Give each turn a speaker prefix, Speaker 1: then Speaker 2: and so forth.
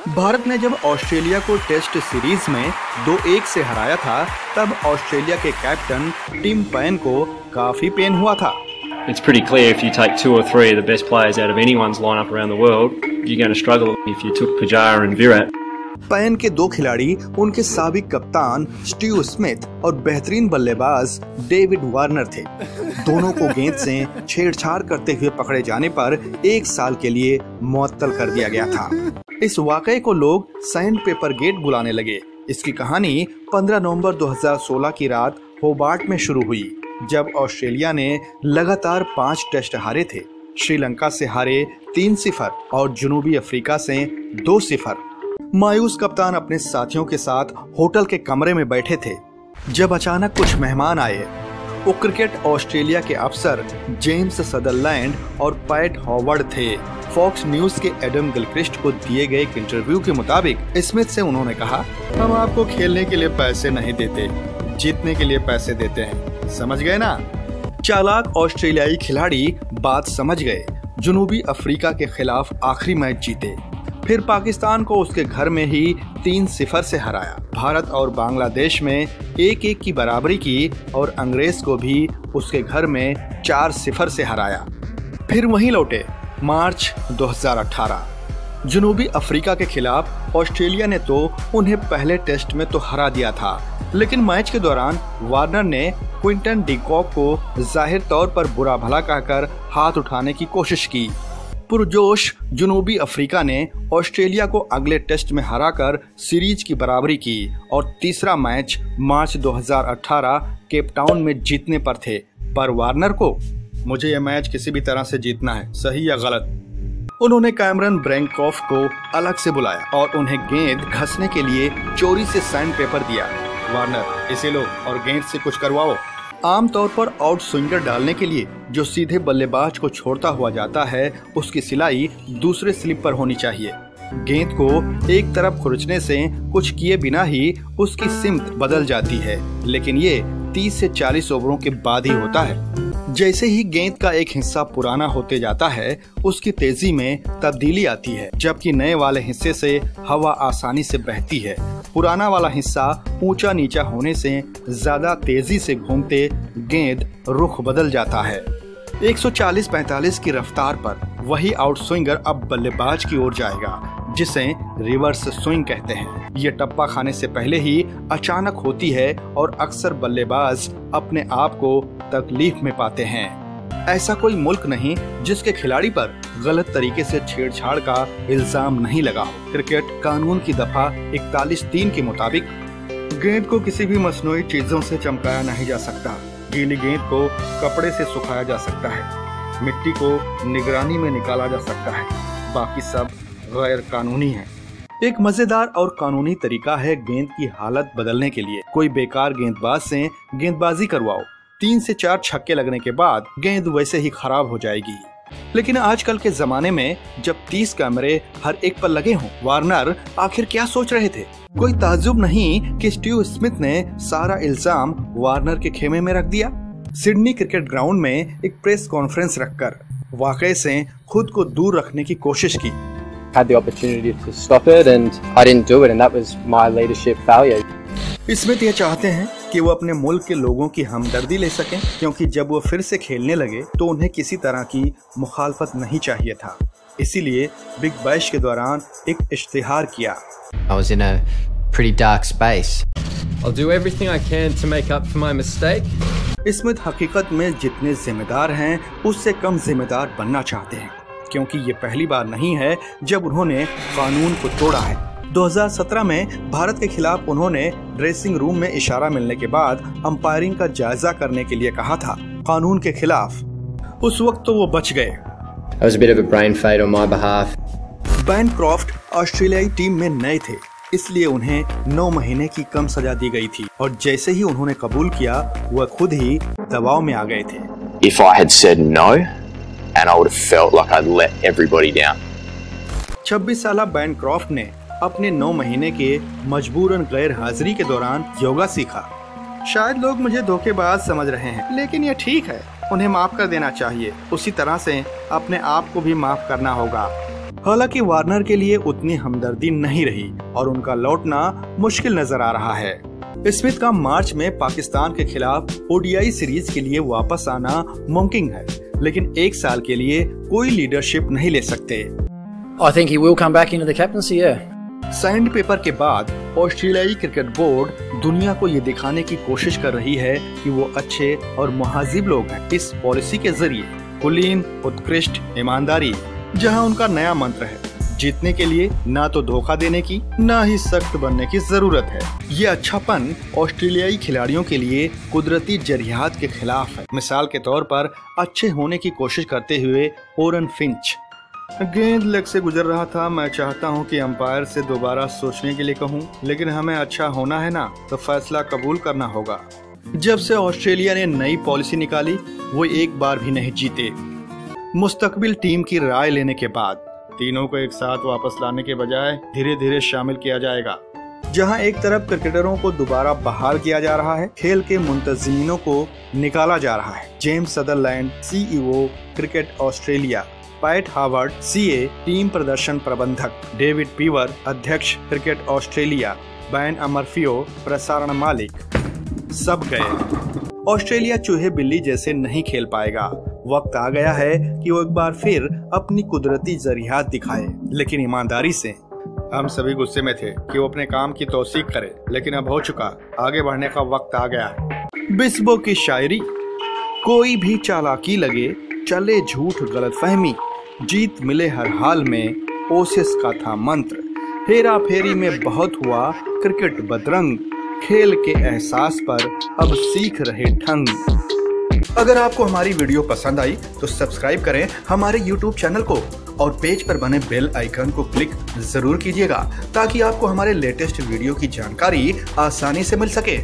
Speaker 1: भारत ने जब ऑस्ट्रेलिया को टेस्ट सीरीज में 2-1 से हराया था, तब ऑस्ट्रेलिया के कैप्टन टिम पेन को काफी पेन हुआ था।
Speaker 2: It's pretty clear if you take 2 or 3 of the best players out of anyone's lineup around the world, you're going to struggle if you took Pujara and Virat.
Speaker 1: Paine के 2 खिलाड़ी उनके साबिक कप्तान Steve Smith और बेहतरीन बल्लेबाज David Warner थे। दोनों को गेंद से छेड़छाड़ करते हुए पकड़े जाने पर 1 साल के लिए मुअत्तल कर दिया गया था। इस वाकये को लोग सैंड पेपर गेट बुलाने लगे। इसकी कहानी 15 नवंबर 2016 की रात होबार्ट में शुरू हुई, जब ऑस्ट्रेलिया ने लगातार 5 टेस्ट हारे थे। श्रीलंका से हारे 3-0 और जनूबी अफ्रीका से 2-0। मायूस कप्तान अपने साथियों के साथ होटल के कमरे में बैठे थे, जब अचानक कुछ मेहमान आए। वो क्रिकेट ऑस्ट्रेलिया के अफसर जेम्स सदरलैंड और पैट हॉवर्ड थे। फॉक्स न्यूज के एडम गिलक्रिस्ट को दिए गए एक इंटरव्यू के मुताबिक स्मिथ से उन्होंने कहा, हम आपको खेलने के लिए पैसे नहीं देते, जीतने के लिए पैसे देते हैं, समझ गए ना। चालाक ऑस्ट्रेलियाई खिलाड़ी बात समझ गए। जनूबी अफ्रीका के खिलाफ आखिरी मैच जीते, फिर पाकिस्तान को उसके घर में ही 3-0 से हराया। भारत और बांग्लादेश में 1-1 की बराबरी की और अंग्रेज को भी उसके घर में 4-0 से हराया। फिर वहीं लौटे। मार्च 2018 जनूबी अफ्रीका के खिलाफ ऑस्ट्रेलिया ने तो उन्हें पहले टेस्ट में तो हरा दिया था, लेकिन मैच के दौरान वार्नर ने क्विंटन डिकॉक को जाहिर तौर पर बुरा भला कहकर हाथ उठाने की कोशिश की। पुरजोश जनूबी अफ्रीका ने ऑस्ट्रेलिया को अगले टेस्ट में हराकर सीरीज की बराबरी की और तीसरा मैच मार्च 2018 केप टाउन में जीतने पर थे। पर वार्नर को, मुझे यह मैच किसी भी तरह से जीतना है, सही या गलत। उन्होंने कैमरन ब्रैंकॉफ को अलग से बुलाया और उन्हें गेंद घसने के लिए चोरी से सैंड पेपर दिया। वार्नर, इसे लो और गेंद से कुछ करवाओ। आमतौर पर आउट स्विंगर डालने के लिए जो सीधे बल्लेबाज को छोड़ता हुआ जाता है, उसकी सिलाई दूसरे स्लिप पर होनी चाहिए। गेंद को एक तरफ खुरचने से कुछ किए बिना ही उसकी सिमत बदल जाती है, लेकिन ये 30 से 40 ओवरों के बाद ही होता है। जैसे ही गेंद का एक हिस्सा पुराना होते जाता है, उसकी तेजी में तब्दीली आती है, जबकि नए वाले हिस्से से हवा आसानी से बहती है। पुराना वाला हिस्सा ऊंचा नीचा होने से ज्यादा तेजी से घूमते गेंद रुख बदल जाता है। 140-45 की रफ्तार पर वही आउट स्विंगर अब बल्लेबाज की ओर जाएगा, जिसे रिवर्स स्विंग कहते हैं। ये टप्पा खाने से पहले ही अचानक होती है और अक्सर बल्लेबाज अपने आप को तकलीफ में पाते हैं। ऐसा कोई मुल्क नहीं जिसके खिलाड़ी पर गलत तरीके से छेड़छाड़ का इल्जाम नहीं लगा हो। क्रिकेट कानून की दफा 41(3 के मुताबिक गेंद को किसी भी मसनूई चीजों से चमकाया नहीं जा सकता। गीली गेंद को कपड़े से सुखाया जा सकता है, मिट्टी को निगरानी में निकाला जा सकता है, बाकी सब गैर कानूनी है। एक मजेदार और कानूनी तरीका है गेंद की हालत बदलने के लिए। कोई बेकार गेंदबाज से गेंदबाजी करवाओ, 3 से 4 छक्के लगने के बाद गेंद वैसे ही खराब हो जाएगी। लेकिन आजकल के जमाने में जब 30 कैमरे हर एक पर लगे हों, वार्नर आखिर क्या सोच रहे थे? कोई ताज्जुब नहीं कि स्टीव स्मिथ ने सारा इल्जाम वार्नर के खेमे में रख दिया। सिडनी क्रिकेट ग्राउंड में एक प्रेस कॉन्फ्रेंस रखकर वाकये से खुद को दूर रखने की कोशिश की।
Speaker 3: Had the opportunity to stop it and I didn't do it and that was my leadership failure.
Speaker 1: Smith ये चाहते हैं कि वो अपने मुल्क के लोगों की हमदर्दी ले सकें, क्योंकि जब वो फिर से खेलने लगे तो उन्हें किसी तरह की मुखालफत नहीं चाहिए था। इसीलिए बिग बैश के दौरान एक इश्तिहार किया।
Speaker 4: I was in a pretty dark space.
Speaker 5: I'll do everything I can to make up for my mistake.
Speaker 1: Smith हकीकत में जितने जिम्मेदार हैं, उससे कम जिम्मेदार बनना चाहते हैं, क्योंकि ये पहली बार नहीं है जब उन्होंने कानून को तोड़ा है। 2017 में भारत के खिलाफ उन्होंने ड्रेसिंग रूम में इशारा मिलने के बाद अंपायरिंग का जायजा करने के लिए कहा था, कानून के खिलाफ। उस वक्त तो वो बच गए।
Speaker 4: It was a bit of a brain fade on my behalf.
Speaker 1: Bancroft ऑस्ट्रेलियाई टीम में नए थे, इसलिए उन्हें 9 महीने की कम सजा दी गई थी और जैसे ही उन्होंने कबूल किया, वह खुद ही दबाव में आ गए थे।
Speaker 6: If I had said no, and I would have felt like I'd let everybody down.
Speaker 1: 26 साला बैनक्रॉफ्ट ने अपने 9 महीने के मजबूरन गैर हाजिरी के दौरान योगा सीखा। शायद लोग मुझे धोखेबाज समझ रहे हैं, लेकिन ये ठीक है, उन्हें माफ कर देना चाहिए। उसी तरह से अपने आप को भी माफ करना होगा। हालांकि वार्नर के लिए उतनी हमदर्दी नहीं रही और उनका लौटना मुश्किल नजर आ रहा है। स्मिथ का मार्च में पाकिस्तान के खिलाफ ओडीआई सीरीज के लिए वापस आना मुमकिन है, लेकिन 1 साल के लिए कोई लीडरशिप नहीं ले सकते।
Speaker 7: I think he will come back into the captaincy, yeah.
Speaker 1: Sand paper के बाद ऑस्ट्रेलियाई क्रिकेट बोर्ड दुनिया को ये दिखाने की कोशिश कर रही है कि वो अच्छे और मुहाजिब लोग हैं। इस पॉलिसी के जरिए कुलीन, उत्कृष्ट, ईमानदारी, जहां उनका नया मंत्र है, जीतने के लिए ना तो धोखा देने की, ना ही सख्त बनने की जरूरत है। ये अच्छापन ऑस्ट्रेलियाई खिलाड़ियों के लिए कुदरती जरियात के खिलाफ है। मिसाल के तौर पर अच्छे होने की कोशिश करते हुए ओरन फिंच, गेंद लेग से गुजर रहा था, मैं चाहता हूं कि अंपायर से दोबारा सोचने के लिए कहूं, लेकिन हमें अच्छा होना है ना, तो फैसला कबूल करना होगा। जब से ऑस्ट्रेलिया ने नई पॉलिसी निकाली, वो एक बार भी नहीं जीते। मुस्तकबिल टीम की राय लेने के बाद तीनों को एक साथ वापस लाने के बजाय धीरे धीरे शामिल किया जाएगा। जहां एक तरफ क्रिकेटरों को दोबारा बहाल किया जा रहा है, खेल के मुंतजिमीनों को निकाला जा रहा है। James Sutherland, CEO Cricket Australia, Pat Howard, CA team प्रदर्शन प्रबंधक, डेविड पीवर अध्यक्ष क्रिकेट ऑस्ट्रेलिया, बैन अमरफियो प्रसारण मालिक, सब गए। ऑस्ट्रेलिया चूहे बिल्ली जैसे नहीं खेल पाएगा। वक्त आ गया है कि वो एक बार फिर अपनी कुदरती जरियात दिखाए, लेकिन ईमानदारी से। हम सभी गुस्से में थे कि वो अपने काम की तौसीक करे, लेकिन अब हो चुका, आगे बढ़ने का वक्त आ गया है। बिस्बो की शायरी, कोई भी चालाकी लगे, चले झूठ गलतफहमी, जीत मिले हर हाल में, ओसिस का था मंत्र। हेरा फेरी में बहुत हुआ क्रिकेट बदरंग, खेल के एहसास पर अब सीख रहे ढंग। अगर आपको हमारी वीडियो पसंद आई तो सब्सक्राइब करें हमारे YouTube चैनल को और पेज पर बने बेल आइकन को क्लिक जरूर कीजिएगा, ताकि आपको हमारे लेटेस्ट वीडियो की जानकारी आसानी से मिल सके।